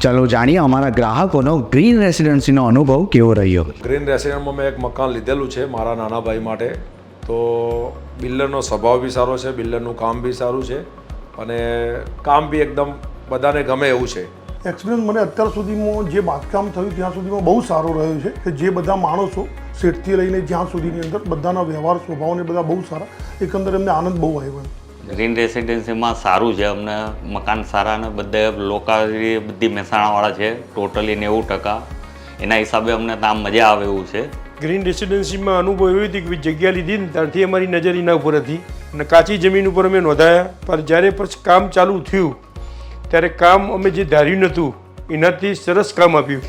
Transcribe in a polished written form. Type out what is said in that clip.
ચાલો જાણીએ અમારા ગ્રાહકોનો ગ્રીન રેસિડેન્સીનો અનુભવ કેવો રહ્યો. ગ્રીન રેસિડન્ટમાં મેં એક મકાન લીધેલું છે મારા નાના ભાઈ માટે. તો બિલ્ડરનો સ્વભાવ બી સારો છે, બિલ્ડરનું કામ બી સારું છે અને કામ બી એકદમ બધાને ગમે એવું છે. એક્સપિરિયન્સ મને અત્યાર સુધીમાં જે બાંધકામ થયું ત્યાં સુધીમાં બહુ સારો રહ્યો છે કે જે બધા માણસો સેટથી લઈને જ્યાં સુધીની અંદર બધાના વ્યવહાર સ્વભાવને બધા બહુ સારા, એકંદરે એમને આનંદ બહુ આવ્યો. ગ્રીન રેસિડેન્સીમાં સારું છે, અમને મકાન સારા ને બધે લોકાલિટી બધી મહેસાણાવાળા છે, ટોટલી 90%. એના હિસાબે અમને ત્યાં મજા આવે એવું છે. ગ્રીન રેસિડેન્સીમાં અનુભવ એવી હતી કે જગ્યા લીધી ને ત્યારથી અમારી નજર એના ઉપર હતી અને કાચી જમીન ઉપર અમે નોંધાયા. પણ જ્યારે પછી કામ ચાલુ થયું ત્યારે કામ અમે જે ધાર્યું નહોતું એનાથી સરસ કામ આપ્યું.